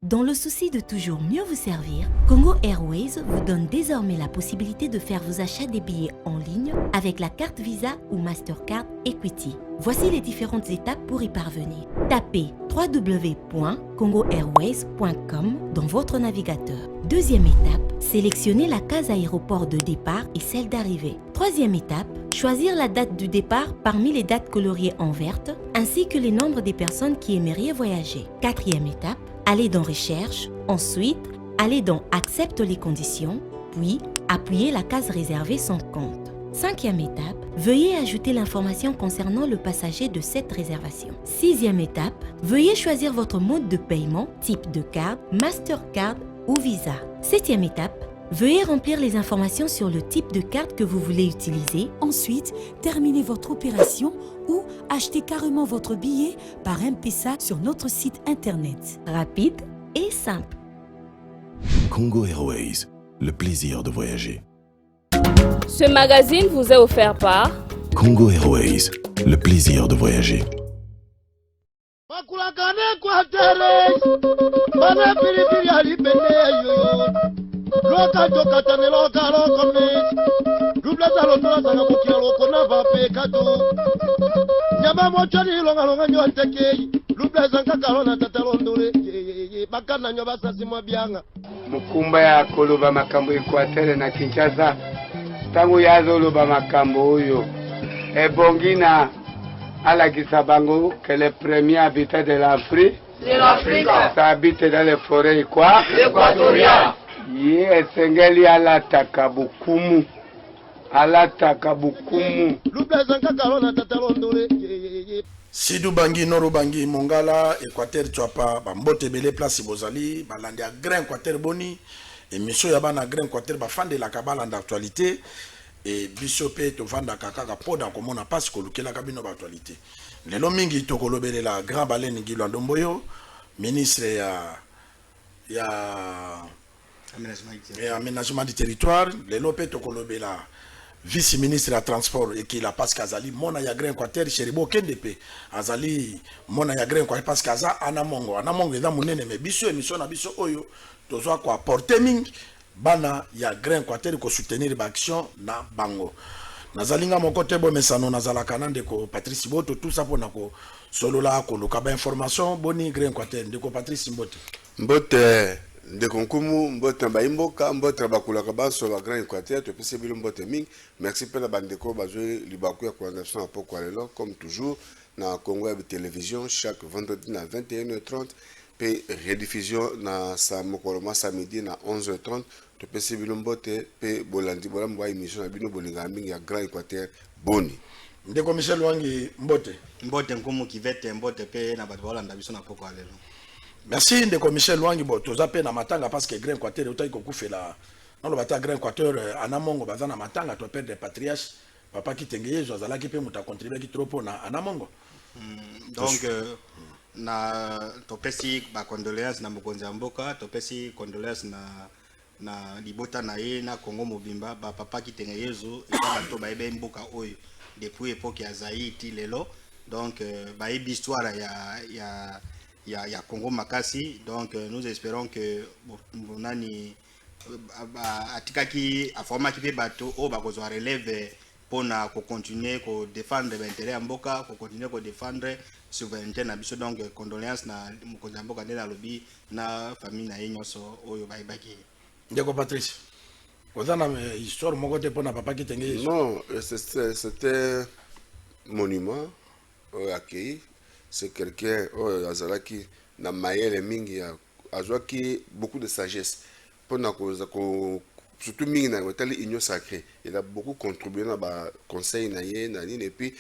Dans le souci de toujours mieux vous servir, Congo Airways vous donne désormais la possibilité de faire vos achats des billets en ligne avec la carte Visa ou Mastercard Equity. Voici les différentes étapes pour y parvenir. Tapez www.congoairways.com dans votre navigateur. Deuxième étape, sélectionnez la case aéroport de départ et celle d'arrivée. Troisième étape, choisir la date du départ parmi les dates coloriées en verte, ainsi que les nombres des personnes qui aimeraient voyager. Quatrième étape, allez dans Recherche, ensuite, allez dans Accepte les conditions, puis appuyez la case réservée sans compte. Cinquième étape, veuillez ajouter l'information concernant le passager de cette réservation. Sixième étape, veuillez choisir votre mode de paiement, type de carte, Mastercard ou Visa. Septième étape, veuillez remplir les informations sur le type de carte que vous voulez utiliser. Ensuite, terminez votre opération ou achetez carrément votre billet par M-Pesa sur notre site internet. Rapide et simple. Congo Airways, le plaisir de voyager. Ce magazine vous est offert par Congo Airways, le plaisir de voyager. Mukumba ya koloba makambo Equateur na Kinshasa tangu yazoloba makambo oyo ebongina alakisa bango que les premiers habitants de l'Afrique habitent dans les forêts équatoriales. Esengeli alataka bukumu Sidou Bangi, Noro Bangi, Mongala, Équateur, Tchouapa, Bambote Bele, Place Bozali, Balandia Grain Équateur Boni, et Misso Yabana Grain Équateur, Bafan de la Kabala d'actualité, et Bissopé, Tovanda Kaka, Podan, comme on a pas ce que la cabine d'actualité. Les Lomingi, Tokolobele, la Grand Baleine, Guilan Domboyo, ministre et aménagement du territoire, les Lopé Tokolobela. Vice-ministre de la transport et qui la passe Kazali, Mona Yagren Quater, Cheribo Kendepe, Azali, Mona Yagren Quater, passe Kaza, Anamongo, Anamongo, et Mounene, mais Bisso, émission à Bisso Oyo, Tozoa quoi, porter Ming, Bana Yagren Quater, ko soutenir l'action na Bango. Nazalinga mon côté, bon, mais ça non, Nazala Kanande, ko Patrice Boto, tout ça pour Nako, solo là, ko le kaba information, Boni Gren Quater, de ko Patrice Mbote. Mbote. De konkumu mbote mbaimboka mbote bakulaka baso ba Grand Équateur to pese bilo mbote ming. Merci pe na bandeko bazwe libaku ya coordination à poko lelo comme toujours na Congo Web Télévision chaque vendredi na 21h30 pe rediffusion na samokolo samedi na 11h30 to pese bilo mbote pe bolandi bola mwa émission na bino bolinga mingi ya Grand Équateur boni. Ndeko Michel Wangi mbote nkomu kivete mbote pe na bato bolanda biso na poko lelo. Merci Ndeko Michel Wangi bo tozape na matanga parce que Grand Équateur utai ko kufela na lo bata Grand Équateur anamongo bazana matanga to perdre patriarche papa kitengeye zozala ki pe muta contribuer ki trop na anamongo. Donc na topesi ba condoléances na mokonzi mboka topesi condoléances na libota na ye na Congo mobimba ba papa kitengeye zo eta bato ba ebe mboka oyo depuis époque ya Zaïti lelo donc ba ebe histoire ya Congo Makasi, donc nous espérons que Bonani atikaki afoma ki bato o bakozo relève pour na ko continuer ko défendre l'intérêt mboka, ko continuer ko défendre souveraineté na biso donc condoléances na mokonzi mboka na lobby na famille na yenyoso oyo baibaki. Ndeko Patrice. Kozana histoire moko te pona papa kitenge. Non, c'était monument accueilli. C'est quelqu'un qui n'a maillé mingi qui beaucoup de sagesse pour surtout mingi na tali union sacrée. Il a beaucoup contribué dans le conseil et puis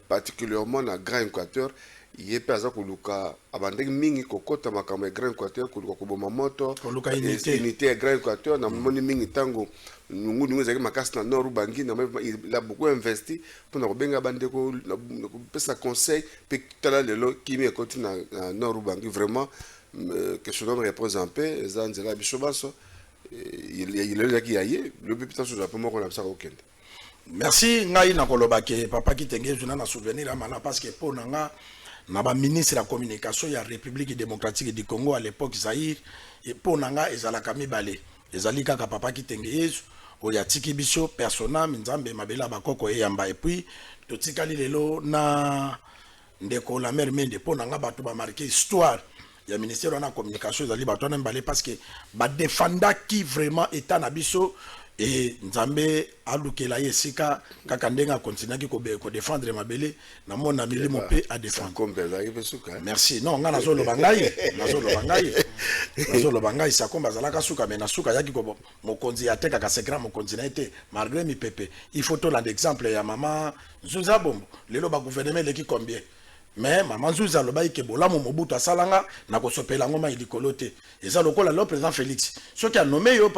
particulièrement dans Grand Équateur. Il est pas que Luka abandonne mingi kokota makambo Grand Équateur ko boma moto unité Grand Équateur na moni mingi tango nungu nungu zaki makasi na Nord Bangi il a beaucoup investi pour na benga bandeko pesa conseil pe tala lelo kimi ekoti na Nord Bangi vraiment que ce nom repose en paix zanzela bishobaso il est qui aille le petit sur la pomme qu'on a ça aucun. Merci ngai na koloba ke papa kitenge zuna na souvenir amana parce que pour nanga na ba ministre de la communication ya République démocratique du Congo à l'époque Zaïre et pour nanga ezalaka mibale ezali kaka papa kitenge Yesu oya tiki biso persona nzambe mabela bakoko eyamba et puis totikali lelo na ndeko la mère mende pour nanga bato ba marquer histoire ya ministère de la communication ezali bato na mbale parce que ba défenda qui vraiment état na biso et nzambe alukela yesika kaka ndenga continuaki ko défendre mabele na mona milimo pe à défendre. Merci. Non ngana zolo bangai, nazolo bangai sa komba zalaka suka mais na suka yaki ko mokonzi ateka ka secret mokonzi na été malgré mi pepe. Il faut to l'exemple ya mama Zuza Bombo. Lelo ba gouvernement leki combien? Mais maman Zuza loba ke bolamu Mobutu asalanga na ko sopela ngoma ilikolote. Eza lokola le président Félix. Ce qui a nommé yo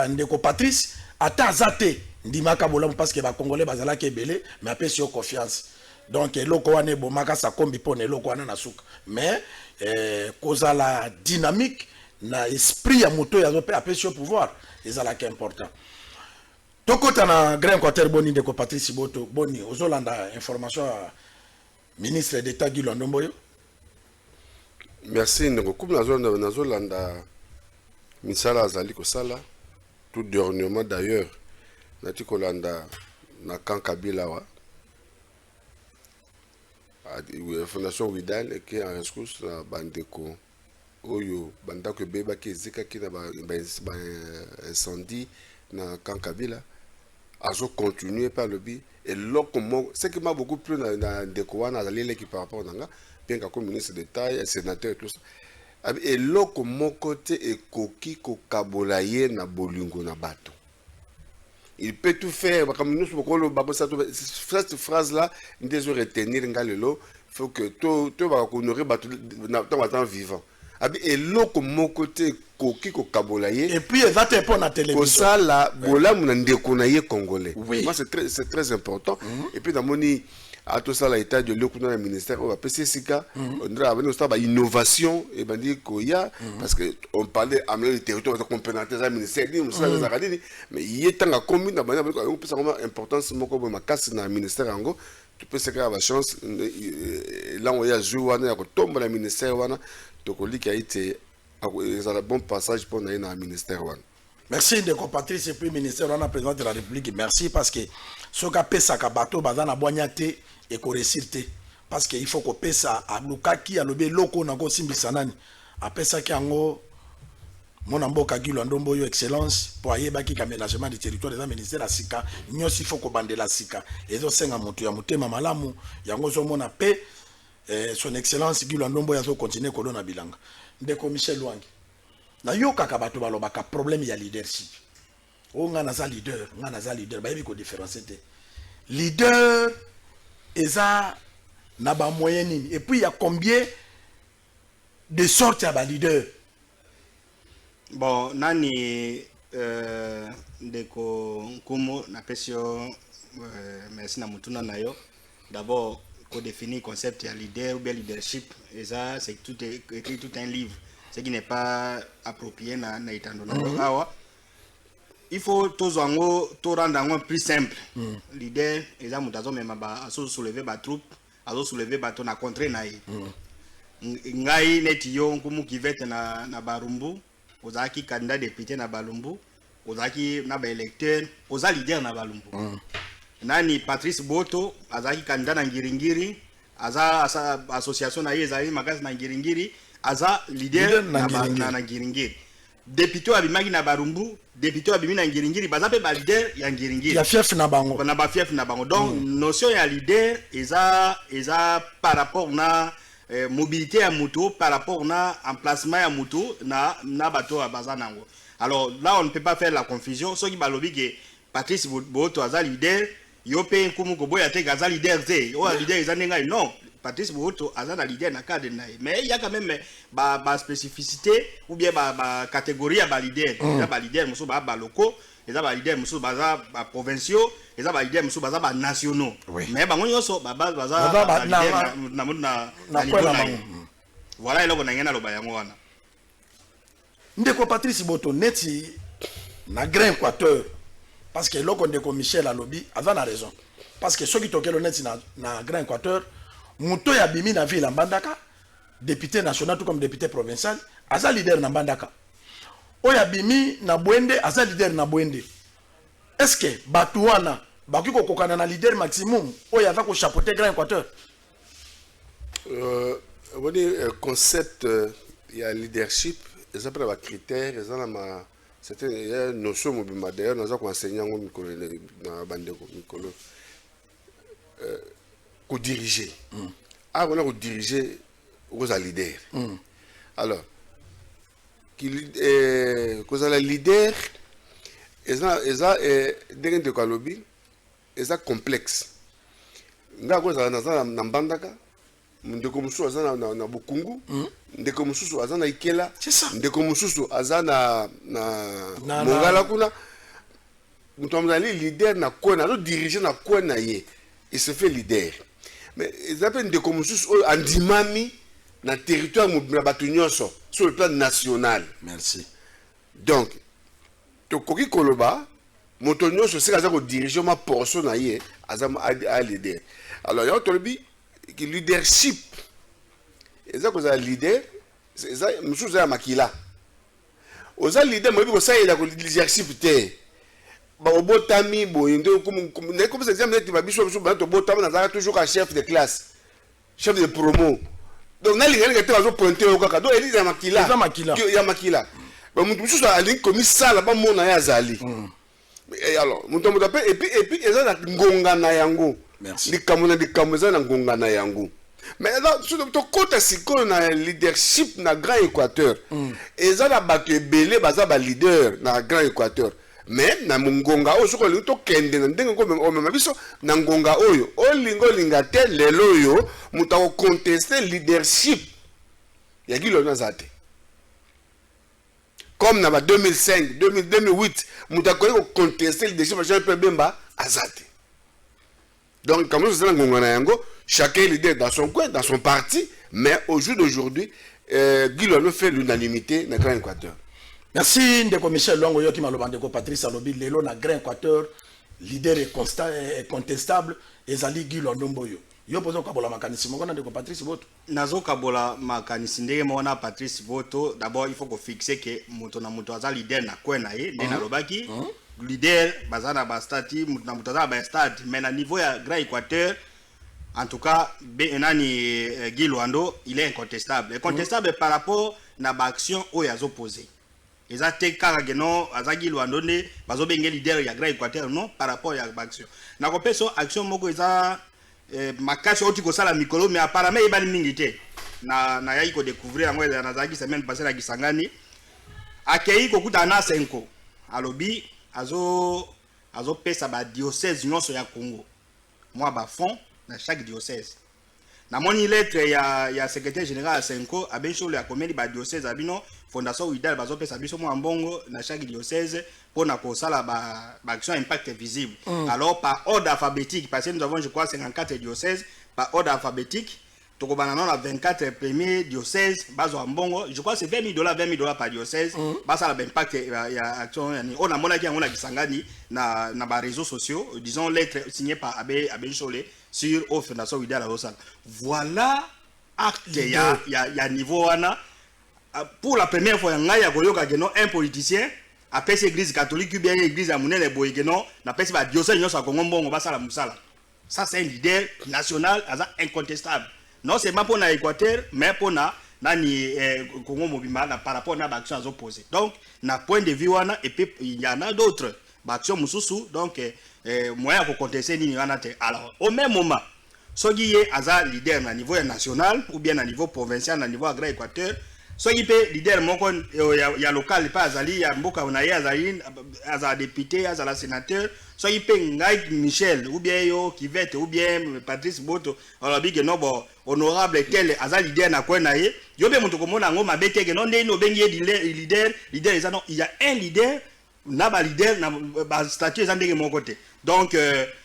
Ndeko Patrice ata zate ndimaka bolamu parce que ba congolais bazala ke belé mais après sur confiance donc eloko wane bomaka sa kombi pone eloko wana na suka mais cause la dynamique na esprit ya moto ya zo pe après sur pouvoir ezala ke important tokota na grand quartier boni Ndeko Patrice Boto boni ozolanda information ministre d'état Guy Londomboyo. Merci Ndeko comme nazolanda misala azali ko sala tout dernièrement d'ailleurs nati kolanda na kan Kabila wa fondation Widal et qui en rescousse na bandeko oyo bandako beba ki zika ki na ba incendie na kan Kabila azo continuer par le bi et lokomo ce qui m'a beaucoup plu na ndeko wana azali qui par rapport nanga bien comme ministre d'État et sénateur et tout ça. Et loko mokote et koki ko kabolaye na bolingo na bato. Il peut tout faire. Comme nous cette phrase là, nous devons retenir ngalelo. Faut que tout va honorer bato dans vivant. Et loko mokote koki ko kabolaye. Et puis ça te pon na télévision. Ça là, bola muna ndekonaye congolais. Moi c'est très important. Et puis dans moni à tout ça l'état de l'eau ministère au PCSK on a amené au innovation et ben dit qu'il y a parce que on parlait amener le territoire de complémentaire au ministère mais il est en commune on peut savoir importance mon comme ma casse dans le ministère ango tu peux se avoir la chance là on y a joué on a tomber le ministère wana donc on dit qu'il a été un bon passage pour aller dans le ministère wana. Merci de Patrice et puis ministère on a président de la République merci parce que ce qu'a pesa ka bateau bazana boignate et ko réciter parce que il faut qu'on pesa à lukaki à lobe loko na ko simbisa nani apesa ki ango mon amboka Guy Londomboyo excellence pour ayeba ki aménagement du territoire des ministères la sika nyosi faut ko bandela sika ezo senga moto ya mutema malamu yango zo mona pe son excellence Guy Londomboyo zo continuer ko na bilanga ndeko Michel Lwangi na yo kaka bato balobaka problème ya leadership o ngana za leader ba yebi ko différencier leader eza na ba moyen nini et puis il y a combien de sortes ya ba leader bon nani ndeko nkumu na pesio merci na mutuna na yo d'abord ko définir concept ya leader ou bien leadership eza c'est tout écrit tout un livre ce qui n'est pas approprié na itando na awa il faut tout rendre plus simple. L'idée est de même à soulever ba troupe, à soulever bateau na contre naï. Ngai netiyo kumu kivete na Barumbu, ozaki candidat député na Balumbu, ozaki na ba électeur, oza leader na Balumbu. Nani Patrice Boto, azaki candidat na Ngiringiri, aza association na yezali makasi na Ngiringiri, aza leader na Ngiringiri. Député abimaki na Barumbu, député abimi na Ngiringiri, bazape ba leader ya Ngiringiri. Ya fief na bango. Na ba fief na bango. Donc notion ya leader eza par rapport na mobilité ya moto, par rapport na emplacement ya moto na bato bazanango. Alors là on ne peut pas faire la confusion. Ceux qui balobi que Patrice Boto aza leader, yo pe nkumu ko boya te gaza leader te. O leader ezanenga non. Patrice Boto a un leader na cadre mais il y a quand même ba spécificité ou bien ba catégorie à leader il y a ba leader muso ba locaux il y a ba leader muso ba provinciaux il y a ba leader muso ba nationaux mais ba ngonyo so ba leader na voilà eloko na ngena lo ba yango wana ndeko Patrice Boto neti na Grand Équateur parce que loko ndeko Michel alobi a raison parce que ceux qui tokelo neti na Grand Équateur Muto ya bimi na ville Mbandaka, député national tout comme député provincial, aza leader na Mbandaka. Oya bimi na Bwende, aza leader na Bwende. Est-ce que Batouana, Bakiko kokana na leader maximum, oya va ko chapeauter Grand Équateur? On dit concept, il y a leadership, ils ont pris les critères, ils ont ma certaines notions mobile d'ailleurs nous avons enseigné dans bande Mikolo qu'on diriger. Ah on a diriger aux leader. Alors cause la leader ils ont des de kalobi ils ont complexe. Nga cause na Mbandaka ndeko mususu aza na Bukungu ndeko mususu aza na Ikela ndeko mususu aza na Mongala kuna mutomzali leader na kona no diriger na kona ye il se fait leader mais ils appellent ndeko mususu andimami na territoire na batunyoso sur le plan national. Merci. Donc to koki koloba motonyoso c'est aza ko diriger ma portion na ye aza a leader. Alors yo tolobi qui leadership eza koza leader eza mususu ya makila oza leader mo biko saïla ko leadership te ba obotami boyende comme ça exemple tu ba biso ba to botama na toujours ka chef de classe chef de promo donc na linga ngete bazo pointer o kaka donc eli ya makila ba mutu mususu ali comme ça là ba mona ya zali et alors mutu appelle et puis eza na ngonga na yango. Merci. Likamuna na ngonga na yango. Mais là sur to kota siko na leadership na Grand Équateur. Eza na bato ebele baza ba leader na Grand Équateur. Mais na ngonga o soko li to kende na ndenge ko o mema biso na ngonga oyo o linga te lelo yo muta ko contester leadership ya gilo na zate. Comme na ba 2005, 2008 muta ko contester leadership Jean-Pierre Bemba azate. Donc, comme nous sommes chacun est leader dans son coin, dans son parti, mais au jour d'aujourd'hui, Guy Lono fait l'unanimité dans le Grand Équateur. Merci, Ndeko Michel Longo, Yoki Malobandeko, Patrice Alobi, Lelo, na Grand Équateur, leader est contestable, et Zali Guy Lono Mboyo. Yo pozo kabola makanisi, mon Ndeko Patrice Voto. Nazo kabola makanisi, ndenge mona Patrice Voto, d'abord il faut qu'on fixe que Moutona Moutoaza leader na kwen na ye, na lobaki. Leader bazana ba stati na mutaza ba stati mais na niveau ya Grand Équateur en tout cas benani Guy Luando il est incontestable par rapport na ba action o yazo posé eza te kaka geno azagi Luando ne bazo benge leader ya Grand Équateur non par rapport ya ba action na ko peso action moko eza makasi oti ko sala mikolo mais apparemment ibali mingi te na yai ko découvrir ngo na zagi semaine passée na Kisangani akei ko kuta na 5 alobi azo pesa ba diocèse nyonso ya Congo moi ba fond na chaque diocèse na moni lettre ya secrétaire général à Senko abencho ya komeli ba diocèse abino fondation Widal bazo pesa biso mo mbongo na chaque diocèse pour na ko sala ba action impact visible. Alors par ordre alphabétique parce que nous avons je crois 54 diocèses par ordre alphabétique toko banana na 24 premiers diocèses bazo mbongo je crois c'est $20 par diocèse basa la impact ya action yani on a mona ki ngona Kisangani na ba réseaux sociaux disons lettre signée par Abbé Nchole sur au fondation Widal Rosal. Voilà acte ya niveau wana pour la première fois nga ya koyoka geno un politicien après église catholique ou bien église amunene boyegeno na pesi ba diocèse nyonso a Congo mbongo basa la musala. Ça c'est un leader national incontestable. Non seulement pour l'Équateur, mais pour nani Congo mobimba par rapport à l'action à opposer. Donc, na point de vue wana et puis il y en a d'autres actions mususu donc moyen pour contester ni wana. Alors, au même moment, soki ye aza leader na niveau national ou bien na niveau provincial na niveau Grand Équateur, soki pe leader moko ya local pas azali ya mboka na ye azali aza député, aza sénateur. Soyez Ngai Michel, ou bien yo, Kivete, ou bien Patrice Boto, on a dit que non, bon, honorable tel, aza leader na kwen na ye, yo be monto komo na ngo mabete que non, no bengi leader, il y a un leader, na ba leader, na ba statut ezande de mon côté. Donc,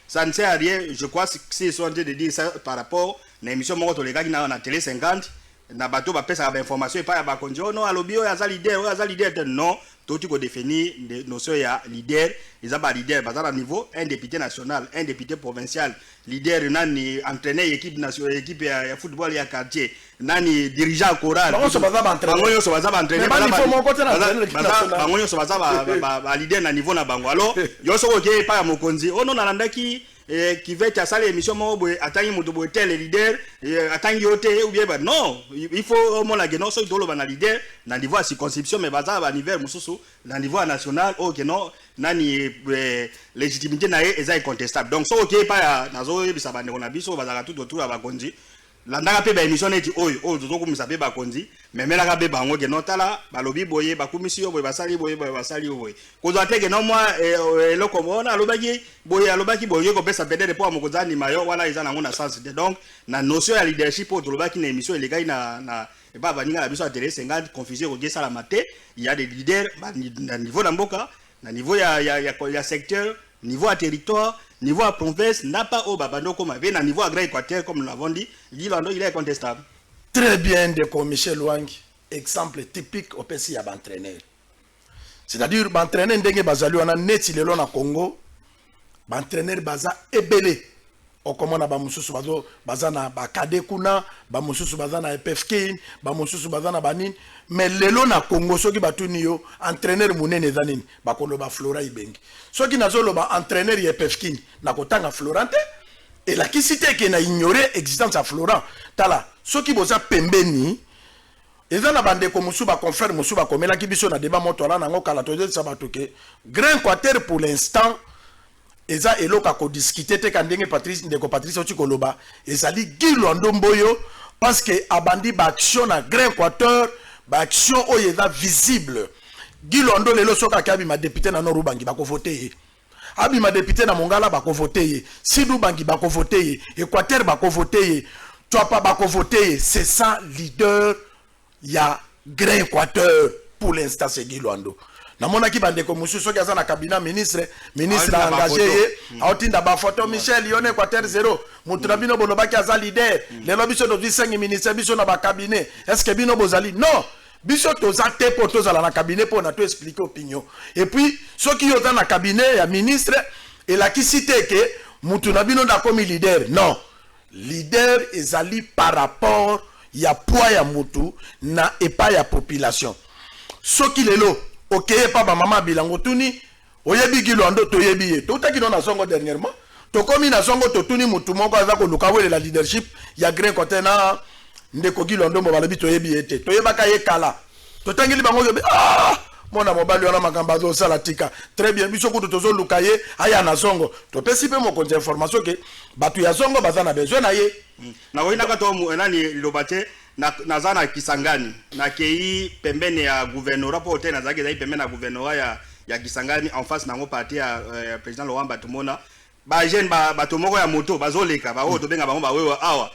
ça ne sert à rien, je crois que c'est en train de dire ça par rapport à l'émission Moko Tolega qui na Télé 50, na bato ba pesa ba information et pas ba konji oh non alobi oyo aza leader non tout ko définir notion ya leader ils ba leader bazala niveau un député national un député provincial leader nani entraîneur équipe nationale équipe ya football ya quartier nani dirigeant choral bango so baza ba entraîneur bango so baza ba leader na niveau na bango alors yo so ko ke pa ya mokonzi oh non nalandaki qui veut à ça l'émission mo atangi mutu bo tel leader atangi yote ou bien non il faut au moins la geno so idolo ba na leader na niveau circonscription mais baza ba niveau mususu na niveau national OK non nani légitimité na est incontestable donc so OK pa nazo bisa ba ndeko na biso baza tout autour ya bakonzi landaka pe ba émission neti oyo zo ko misabe bakonzi memela ka be bango ke notala balobi boye bakumisi yo boye basali boye ko zo ateke no moi eloko mona alobaki boye ko pesa pedere po amokozani mayo wala izana ngona sens de donc na notion ya leadership o tolobaki na émission elekai na et pas baninga la biso à télé 50 confusion ko gesa la maté il y a des leaders na niveau na mboka na niveau ya secteur niveau à territoire niveau à province n'a pas au babando comme avait na niveau à grand équateur comme nous l'avons dit il est incontestable. Très bien de comme Michel Wang, exemple typique au PC ya entraîneur. C'est-à-dire entraîneur ndenge bazali wana neti lelo na Congo, entraîneur baza ebele. Okomona ba mususu baza na ba kade kuna, ba mususu baza na EPFK, ba mususu baza na banin, mais lelo na Congo soki batuni yo entraîneur munene zanini, ba koloba Flora Ibengi. Soki nazolo ba entraîneur ya EPFK na kotanga Florante et la kisite ke na ignorer existence à Florent. Tala, soki boza pembeni eza na bande ko musu ba confrère musu ba komela ki biso na débat moto la nango kala to sabatoke. Grand Équateur pour l'instant eza eloka ko discuter te kandenge Patrice ndeko Patrice Ochikoloba ezali Gilondo Mboyo parce que abandi ba action na Grand Équateur ba action oyo eza visible Gilondo lelo soka kabi ma député na Norubangi ba ko voter abi ma député na Mongala ba ko voter Sidou Bangi ba ko voter Équateur ba ko voter Tuapa ba ko voter c'est ça leader ya Grand Équateur pour l'instant c'est Gilondo na mona ki bande ko musu soki aza na cabinet ministre engagé aotinda ba photo Michel Yone Équateur 0 mutra bino boloba ki aza leader lelo biso do 5 ministre biso na ba cabinet est-ce que bino bozali non biso toza te po tozala na cabinet pour na to expliquer opinion et puis soki yo na cabinet ya ministre et la ki cité que mutu na bino da komi leader non leader ezali par rapport ya poids ya mutu na epa ya population soki lelo okeye pa ba mama bilango tuni oyebi Gilondo toyebi ye totaki no na songo dernièrement to komi na songo to tuni mutu moko aza ko luka wele la leadership ya Grand Côté na ndeko Gilondo mo balabi toyebi ye te toyebaka ye kala totangeli bango yobe mona mobali wana makamba zo sala tika très bien biso kutu tozo luka ye aya na songo to pesi pe mo konje information ke batu ya songo bazana besoin na ye na wina ka to nani lobate na zana Kisangani na kei pembeni ya gouvernorat po hotel na zake za pembeni na gouvernorat ya Kisangani en face nango parti ya président Laurent Batumona ba jeune ba to moko ya moto bazoleka ba o to benga bango ba wewa awa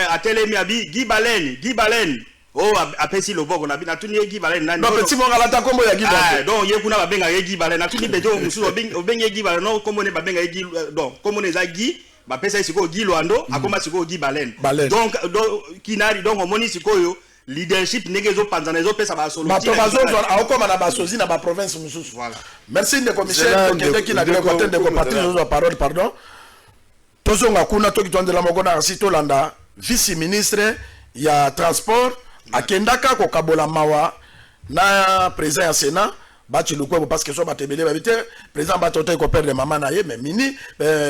atelemi abi Guy Balen oh apesi loboko na tuni Guy Balen nani non petit monga la ta kombo ya Guy Balen donc ye kuna ba benga Guy Balen na tuni bejo musu obenga Guy Balen non kombo ne ba benga Guy donc kombo ne za Guy ba pesa siko Gilondo akoma siko Guy Balen donc kinari donc omoni sikoyo leadership negezo panzana zo pesa ba solo ba to bazo akoma na ba sozi na ba province mususu voilà merci de commissaire to qui na Grand Côté de Patrice zo parole pardon tozonga kuna to kitondela moko na sito landa vice ministre ya transport akendaka ko kabola mawa na président ya Sénat bachi lukwe parce que so batebele babite président batote ko perdre mama na ye mais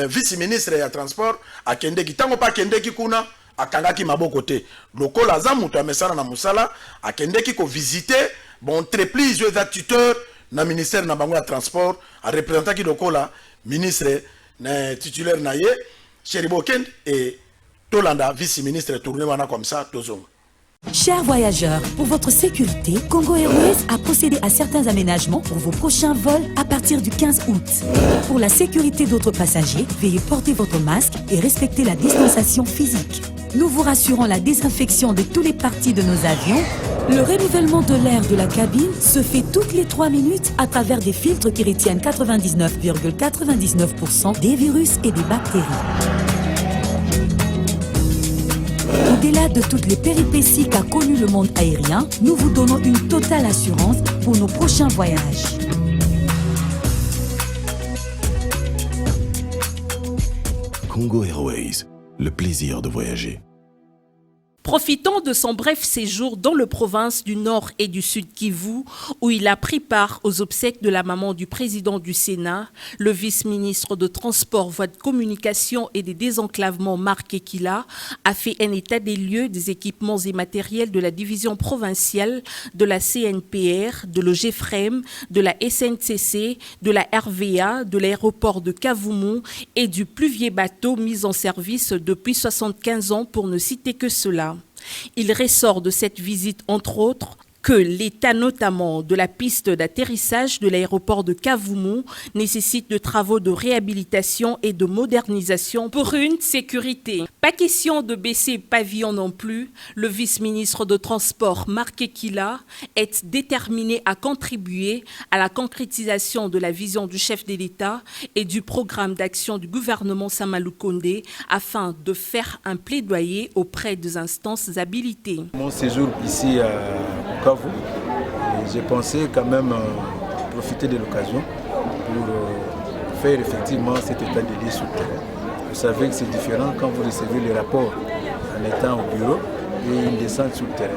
vice ministre ya transport akende kitango pa kende ki kuna akangaki maboko te lokola za mutu amesana na musala akende ki ko visiter bon entreprise yo za tuteur na ministère na bango ya transport a représentant ki lokola ministre na titulaire na ye Cheribo Kende et Tolanda vice ministre tourné wana comme ça tozonga. Chers voyageurs, pour votre sécurité, Congo Airways a procédé à certains aménagements pour vos prochains vols à partir du 15 août. Pour la sécurité d'autres passagers, veuillez porter votre masque et respecter la distanciation physique. Nous vous rassurons la désinfection de toutes les parties de nos avions. Le renouvellement de l'air de la cabine se fait toutes les 3 minutes à travers des filtres qui retiennent 99,99% des virus et des bactéries. Pour Au-delà de toutes les péripéties qu'a connues le monde aérien, nous vous donnons une totale assurance pour nos prochains voyages. Congo Airways, le plaisir de voyager. Profitant de son bref séjour dans le province du Nord et du Sud Kivu, où il a pris part aux obsèques de la maman du président du Sénat, le vice-ministre de Transport, Voies de Communication et des Désenclavements, Marc Ekila, a fait un état des lieux des équipements et matériels de la division provinciale, de la CNPR, de l'OGFREM, de la SNCC, de la RVA, de l'aéroport de Kavumu et du pluvier bateau mis en service depuis 75 ans, pour ne citer que cela. Il ressort de cette visite, entre autres, que l'état notamment de la piste d'atterrissage de l'aéroport de Kavumu nécessite de travaux de réhabilitation et de modernisation pour une sécurité. Pas question de baisser pavillon non plus. Le vice-ministre de Transport, Marc Ekila, est déterminé à contribuer à la concrétisation de la vision du chef de l'État et du programme d'action du gouvernement Sama Lukonde afin de faire un plaidoyer auprès des instances habilitées. Mon séjour ici à Bukavu, j'ai pensé quand même profiter de l'occasion pour faire effectivement cet état de lieu sur le terrain. Vous savez que c'est différent quand vous recevez les rapports en étant au bureau et une descente sur le terrain.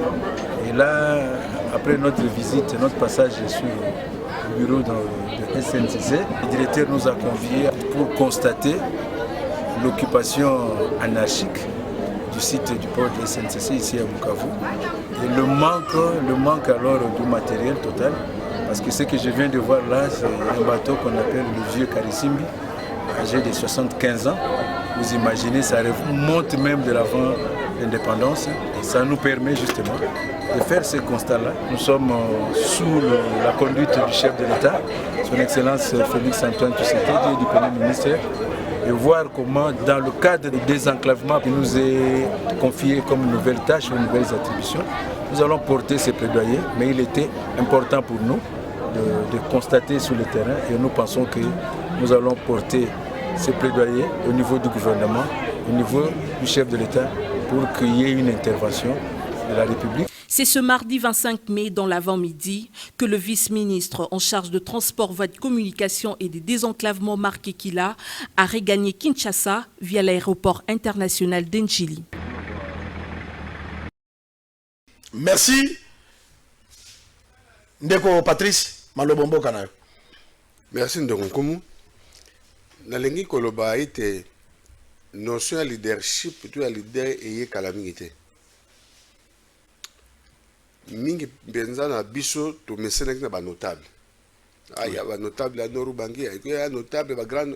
Et là, après notre visite, notre passage sur le bureau de SNCC, le directeur nous a conviés pour constater l'occupation anarchique du site du port de SNCC ici à Bukavu. Et le manque alors du matériel total, parce que ce que je viens de voir là, c'est un bateau qu'on appelle le vieux Karisimbi, âgé de 75 ans. Vous imaginez, ça remonte même de l'avant l'indépendance, et ça nous permet justement de faire ce constat-là. Nous sommes sous la conduite du chef de l'État, son Excellence Félix Antoine Tshisekedi, du Premier ministre, et voir comment, dans le cadre du désenclavement qui nous est confié comme nouvelle tâche ou nouvelles attributions, nous allons porter ces plaidoyers, mais il était important pour nous de constater sur le terrain, et nous pensons que nous allons porter ces plaidoyers au niveau du gouvernement, au niveau du chef de l'État, pour qu'il y ait une intervention de la République. C'est ce mardi 25 mai, dans l'avant-midi, que le vice-ministre en charge de Transport, Voies de Communication et des Désenclavements, Marc Ekila, a regagné Kinshasa via l'aéroport international d'Enjili. Merci. Ndeko Patrice Malobombo Kanayo. Merci Ndeko Nkomu. Nalengi koloba ite notion ya leadership tu ya leader eye calamité. Mingi benza na biso to mesena na ba notable. Ah ya ba notable à Norubangi, ya notable ba grand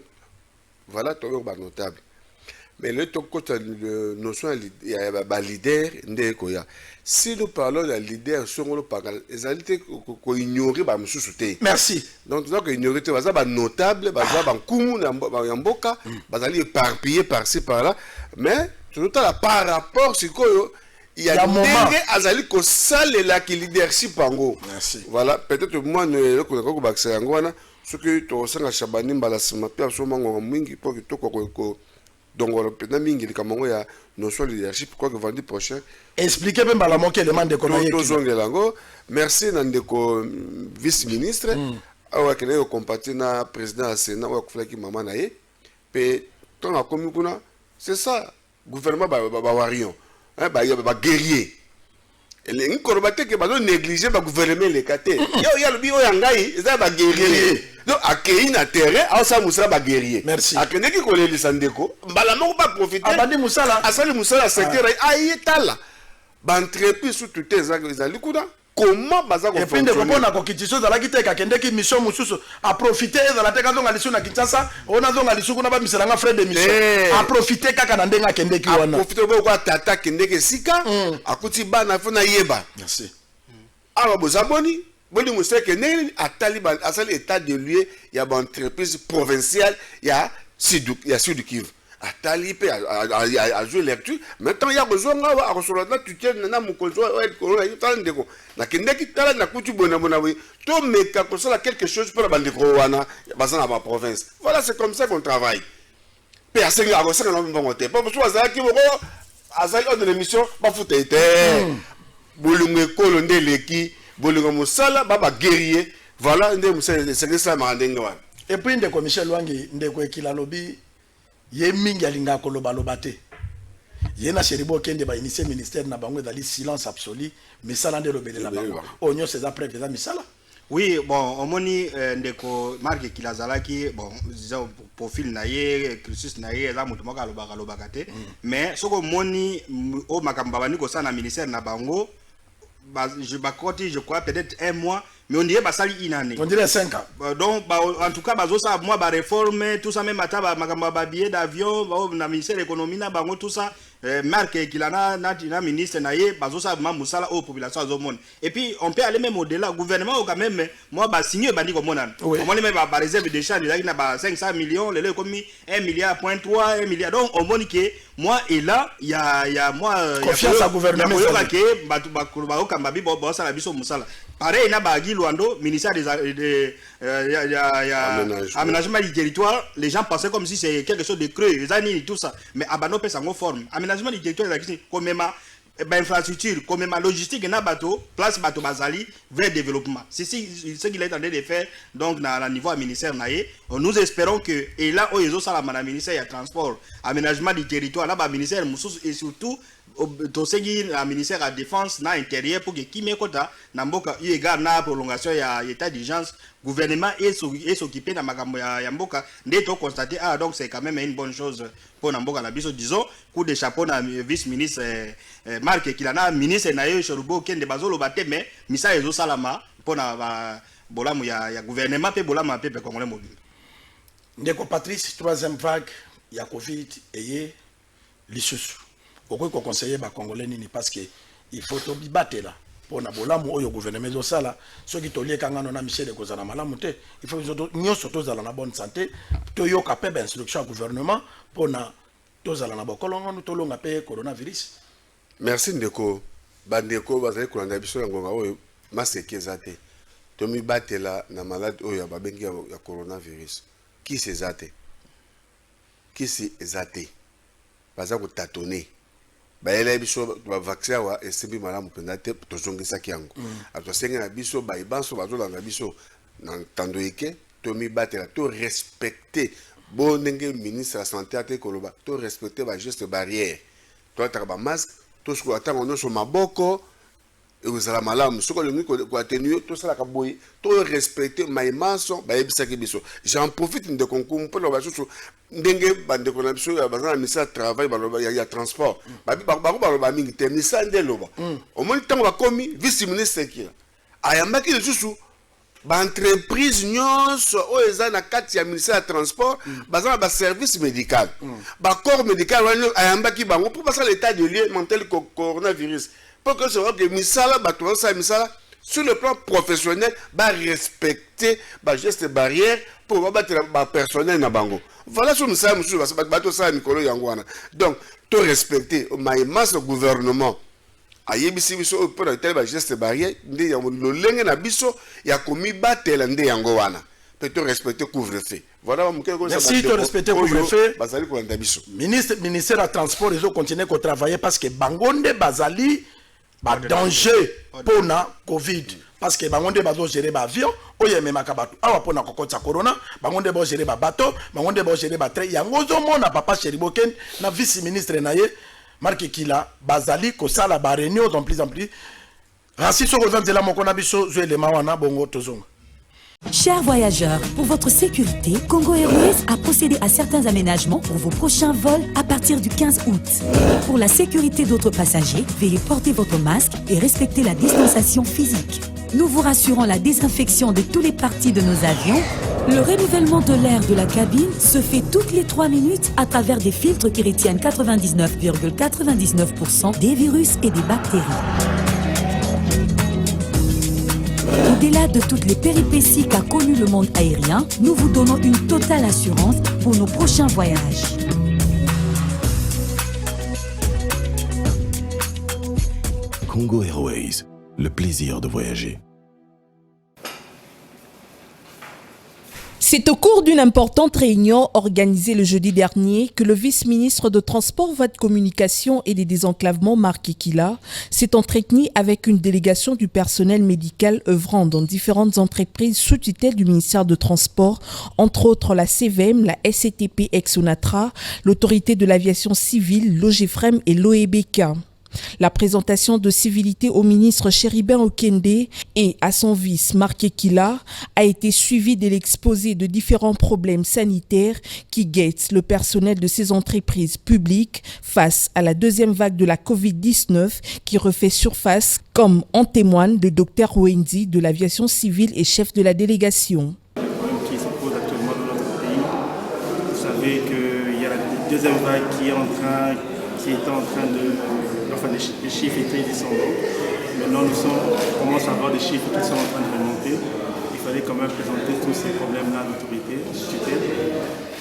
voilà to ba notable. Mais le to côté notion ya ba leader ndeko ya. Si nous parlons de leader sur le parle, les alliés ko ignorer ba mususu te. Merci. Donc nous avons ignoré te ba notable, ba kumu na mboka, ba ali éparpillé par-ci par-là, mais tout à par rapport sikoyo il y a des azali ko salela ki leadership pango. Merci. Voilà, peut-être moi ne ko bakse ngwana ce que to sanga Shabani mbala sima pia so mango mingi pour que to ko donc on a mingi li kamongo ya notion leadership quoi que vendredi prochain. Expliquez même la manque élément de Konaye. Merci Nandeko vice-ministre. Awa kene yo compati na président du Sénat wa kuflaki mama na ye. Pe ton a komi kuna c'est ça gouvernement ba warion. Hein, bah guerrier. Les incorbatés qui ont négligé le gouvernement les catés. Il y a le bio yangai, ils ont guerrier. Donc à Kéina terrain, à ça Moussa ba guerrier. Merci. À Kéné qui connaît les Sandeko, balamon pas profiter. Abandi Moussala. À ça le Moussala secteur aïe tala. Bantrepé sous toutes les agricultures. Comment baza ko et puis de répondre à constitution dans la guitare kakende ki mission mususu à profiter dans la teka zonga lisu na Kinshasa on a zonga lisu kuna ba miselanga frais de mission à profiter kaka na ndenga kende ki wana profiter bo kwa tata kende ke sika akuti bana fona yeba. Merci. Alors bozaboni boni museke ne atali ba asali état de lieu ya ba entreprise provinciale ya Sud Kivu. Atali pe a joué lecture maintenant il y a besoin à recevoir là tu tiens na mukonzo et ndeko na kendeki tala na kutu bona oui to meka ko ça quelque chose pour la bande wana bazana ba province. Voilà, c'est comme ça qu'on travaille pe asenga ko senga no mbongo te pas besoin za ki boko azali on de l'émission ba futa été bolunge kolonde leki bolunge musala baba guerrier voilà ndé musala c'est ça marandenga wana. Et puis ndeko Michel Wangi ndeko ekila lobi ye mingi alinga koloba lobate yena Cheribo Kende ba initier ministère na bango dali silence absolu misala nde lobele la bango onyo ces après déjà misala. Oui, bon, on moni ndeko marque kilazalaki bon disons profil na ye cursus na ye za mutu moka lobaka te mais soko moni o makamba bani ko sana ministère na bango je crois peut-être 1 mois mais on dirait basali inane. On dirait 5 ans. Donc en tout cas bazo ça moi ba réforme tout ça même ataba makamba ba billet d'avion na ministère de l'économie na bango tout ça marque kilana na ministre na ye bazo ça musala au population azomone. Et puis on peut aller même au-delà gouvernement au quand même moi ba signer bandi comme on on même ba réserve de change là na ba 500 millions les comme 1 milliard point 3 1 milliard donc on montre que moi et là il y a moi confiance à gouvernement que ba okamba bi bo ça la biso musala pareil na ba Luando, ministère des aménagement du territoire, les gens pensaient comme si c'est quelque chose de creux, les années tout ça. Mais Abano peut s'en forme. Aménagement du territoire, comme même infrastructure, comme même logistique, na bateau, place bateau basali vers développement. C'est ce qu'il est en train de faire donc à niveau ministère naïe. Nous espérons que et là où ils ont ça la ministère il y a transport, aménagement du territoire, là bas ministère et surtout le ministère de la défense na intérieur pour que qui mekota na mboka eu égard na prolongation ya état d'urgence gouvernement et s'occuper na makambo ya mboka ndeto constater donc c'est quand même une bonne chose pour na mboka na biso disons coup de chapeau na vice ministre Marc Kilana ministre na yo Cheribo Kende bazolo bate mais misa ezo salama pour na bolamu ya gouvernement pe bolamu ya peuple congolais mobile. Ndeko Patrice troisième vague ya Covid eye lisusu pourquoi qu'on conseille ba congolais nini parce que il faut to bibattre là pour na bolamu oyo gouvernement zo sala ceux qui tolie kangano na Michel de kozana malamu te il faut nyo surtout za la bonne santé to yo ka pe instruction gouvernement pour na to za la bokolongo nous to longa pe coronavirus. Merci ndeko bandeko bazali kolanda biso ya ngonga oyo maseke zate to mi batela na malade oyo ba bengi ya coronavirus qui c'est zate baza ko tâtonner baela biso ba vaccin wa esebi malamu penda te tozongisa kiango atosenga na biso ba ibanso bazolanga biso na tando eke to mi batela to respecter bon ndenge ministre la santé ate koloba to respecter ba geste barrière to ataka ba masque to soko atanga no so maboko et vous allez malamu soko le ko atténuer to sala ka boy to respecter ma imanso ba yebisa ke biso j'en profite de concours pour ba so ndenge bande ko na biso ya bazana ministère travail ba ya transport ba mingi te ministère ndeloba au moins tango ba komi vice ministre ki ayambaki lisusu ba entreprise nyonso o eza na kati ya ministère ya transport bazana ba service médical ba corps médical ayambaki bango pour passer l'état de lieu mental coronavirus pour que ce soit que misala bato ça misala sur le plan professionnel ba respecter ba geste barrière pour battre ba personnel na bango voilà ce misala musu bato ça mikolo yangwana donc to respecter ma immense gouvernement ayebisi biso pour tel ba geste barrière ndi ya lolenge na biso ya komi batela ndi yango wana peut respecter couvre-feu voilà merci to respecter couvre-feu bazali ko landa biso ministère à transport ils ont continué à travailler parce que bangonde bazali ba danger pour na Covid parce que bangonde bazo gérer ba avion oye mema kabatu awa pona kokota corona bangonde ba gérer ba bateau bangonde ba gérer ba train yango zo mona papa Cheribo Kende na vice ministre na ye Marc Kila bazali ko sala ba réunion de plus en plus rasi so revendre la mokona biso zo élément wana bongo tozonga. Chers voyageurs, pour votre sécurité, Congo Airways a procédé à certains aménagements pour vos prochains vols à partir du 15 août. Pour la sécurité d'autres passagers, veuillez porter votre masque et respecter la distanciation physique. Nous vous rassurons la désinfection de toutes les parties de nos avions. Le renouvellement de l'air de la cabine se fait toutes les 3 minutes à travers des filtres qui retiennent 99,99% des virus et des bactéries. Au-delà de toutes les péripéties qu'a connu le monde aérien, nous vous donnons une totale assurance pour nos prochains voyages. Congo Airways, le plaisir de voyager. C'est au cours d'une importante réunion organisée le jeudi dernier que le vice-ministre de Transport, Voies de Communication et des Désenclavements, Marc Ekila, s'est entretenu avec une délégation du personnel médical œuvrant dans différentes entreprises sous tutelle du ministère de Transport, entre autres la CVM, la SCTP ex-Onatra, l'autorité de l'aviation civile, l'OGEFREM et l'OEBK. La présentation de civilité au ministre Chéribin Okende et à son vice Marc Ekila a été suivie de l'exposé de différents problèmes sanitaires qui guettent le personnel de ces entreprises publiques face à la deuxième vague de la Covid-19 qui refait surface, comme en témoigne le docteur Wendy de l'aviation civile et chef de la délégation. Le problème qui se pose actuellement dans notre pays, vous savez qu'il y a la deuxième vague qui est en train de... Enfin, les chiffres étaient descendants. Maintenant, on commence à avoir des chiffres qui sont en train de remonter. Il fallait quand même présenter tous ces problèmes-là à l'autorité, tutelle,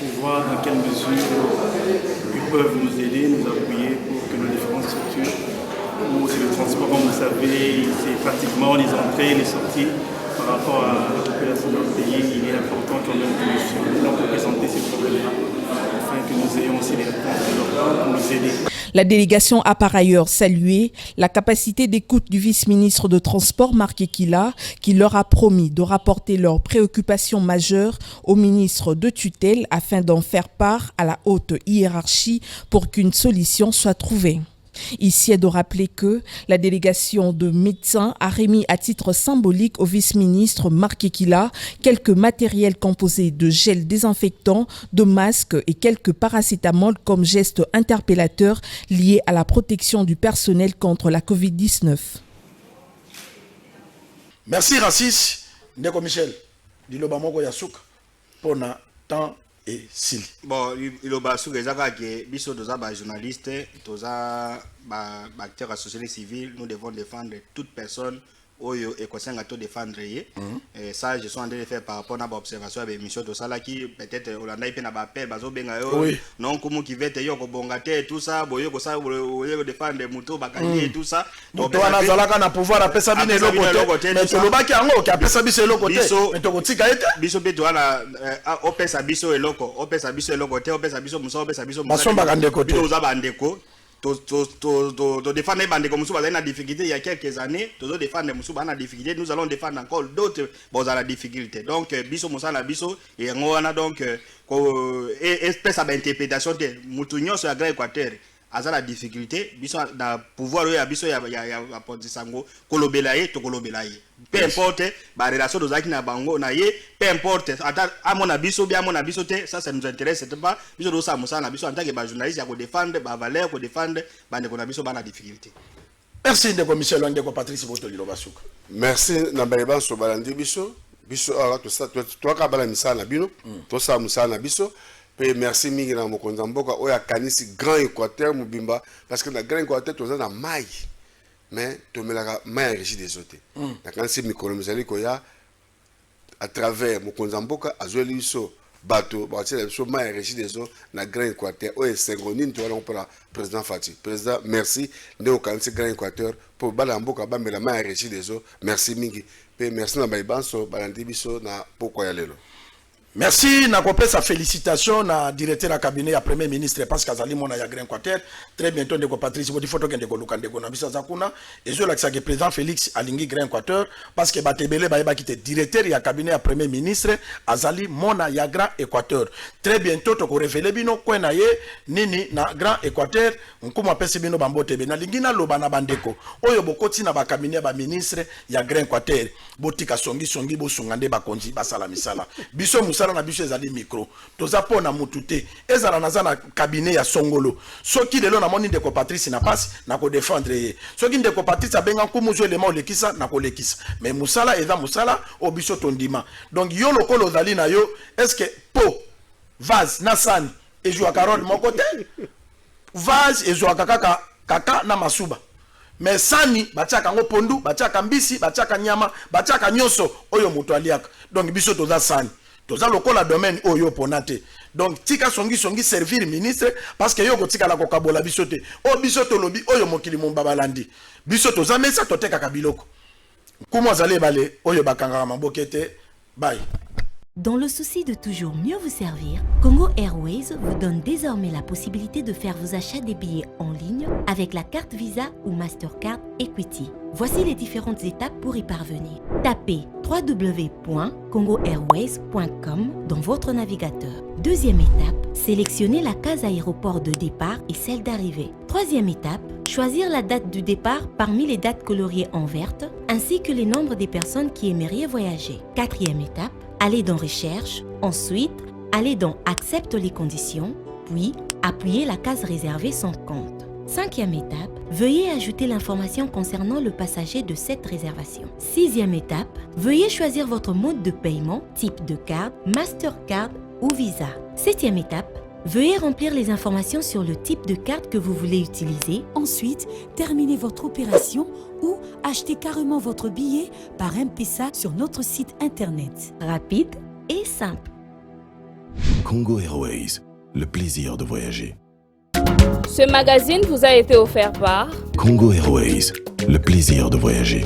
pour voir dans quelle mesure ils peuvent nous aider, nous appuyer pour que nos différentes structures, où c'est le transport, comme vous savez, c'est pratiquement les entrées et les sorties par rapport à la population de notre pays. Il est important qu'on ait une solution pour présenter ces problèmes-là, afin que nous ayons aussi les réponses de leur part pour nous aider. La délégation a par ailleurs salué la capacité d'écoute du vice-ministre de Transport, Marc Ekila, qui leur a promis de rapporter leurs préoccupations majeures au ministre de tutelle afin d'en faire part à la haute hiérarchie pour qu'une solution soit trouvée. Ici est de rappeler que la délégation de médecins a remis à titre symbolique au vice-ministre Marc Ekila quelques matériels composés de gel désinfectant, de masques et quelques paracétamol comme geste interpellateur lié à la protection du personnel contre la Covid-19. Merci Rassis, Ndeko Michel, Diloba Moko Yasuk, pour na temps et Sili. Bon, il a su que biso doza ba journaliste, doza ba acteur à société civile, nous devons défendre toute personne oyo et conseil à tout défendre et ça je suis en train de faire par rapport à l'observation de l'émission de ça là qui peut-être Hollanda il peut n'a pas appel bazo benga non comment qui va te yo ko bongate tout ça boyo ko ça boyo défendre muto bakanye tout ça donc on a zalaka na pouvoir appeler ça bine lokote mais to lobaki yango ki appeler ça biso lokote mais to kotika ete biso be to ana opesa biso eloko opesa biso eloko te opesa biso muso opesa biso muso basomba kandeko to za bandeko to défendre bandeko musu bazali na difficulté il y a quelques années to défendre musu bana difficulté nous allons défendre encore d'autres bon à la difficulté donc biso musala biso et ngona donc espèce d'interprétation de mutunyo sur la Grande Équateur à la difficulté biso na pouvoir ya biso ya pondisango kolobelaye to kolobelaye peu importe ba relation de zaki na bango na ye peu importe à mon abiso bien mon abiso te ça nous intéresse pas biso do ça musala biso en tant que ba journaliste ya ko défendre ba valeur ko défendre ba ndeko na biso ba na difficulté. Merci Ndeko Michel Ndeko Patrice Botolilo Basuka. Merci na baleba so balandi biso alors to ça toi ka bala misala na bino to ça musala na biso. Et merci mingi na mokonza mboka oya kanisi Grand Équateur mobimba parce que na Grand Équateur toza na mai mais to melaka mai régie des autres na kanisi mikolo mizali koya à travers mokonza mboka azweli biso bato ba tsela biso mai régie des autres na Grand Équateur oya sengonine to ala pour la président Fati président merci ndeko kanisi Grand Équateur pour bala mboka ba mela mai régie des autres merci mingi pe merci na baibanso balandi biso na pourquoi ya lelo. Merci, na sa félicitation na directeur à cabinet à premier ministre parce qu'azali mona ya Grand Équateur très bientôt ndeko Patrice Bodi photo kende ko luka ndeko na bisa zakuna et je l'axe que président Félix alingi Grand Équateur parce que batebele ba kite directeur ya cabinet à premier ministre azali mona ya Grand Équateur très bientôt to ko révéler bino kwena ye nini na Grand Équateur nkuma pese bino bambote be na lingina loba na bandeko oyo bokoti na ba cabinet ba ministre ya Grand Équateur botika songi bo sungande ba konzi basala misala biso na biso ezali micro toza pona mutute ezala na cabinet ya songolo soki lelo na moni ndeko Patrice na passe na ko défendre ye soki ndeko Patrice abenga nkumu zo elema olekisa na ko lekisa mais musala eza musala o biso tondima donc yo lokolo zali na yo est-ce que po vase na sani ezwa karol moko te vase ezwa kaka na masuba mais sani batiaka ngo pondu batiaka mbisi batiaka nyama batiaka nyoso oyo muto aliaka donc biso toza sani toza lokola domaine oyo ponate donc tika songi servir ministre parce que yo ko tika la ko kabola biso te o biso to lobi oyo mokili momba balandi biso toza mesa toteka kabiloko kumo zale bale oyo bakanga mabokete bye. Dans le souci de toujours mieux vous servir, Congo Airways vous donne désormais la possibilité de faire vos achats des billets en ligne avec la carte Visa ou Mastercard Equity. Voici les différentes étapes pour y parvenir. Tapez www.congoairways.com dans votre navigateur. Deuxième étape, sélectionnez la case aéroport de départ et celle d'arrivée. Troisième étape, choisir la date du départ parmi les dates coloriées en verte ainsi que les nombres des personnes qui aimeraient voyager. Quatrième étape, allez dans Recherche, ensuite allez dans Accepte les conditions, puis appuyez la case réservée sans compte. Cinquième étape, veuillez ajouter l'information concernant le passager de cette réservation. Sixième étape, veuillez choisir votre mode de paiement, type de carte, Mastercard ou Visa. Septième étape, veuillez remplir les informations sur le type de carte que vous voulez utiliser. Ensuite, terminez votre opération ou achetez carrément votre billet par M-Pesa sur notre site internet. Rapide et simple. Congo Airways, le plaisir de voyager. Ce magazine vous a été offert par Congo Airways, le plaisir de voyager.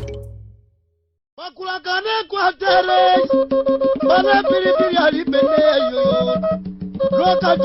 Loka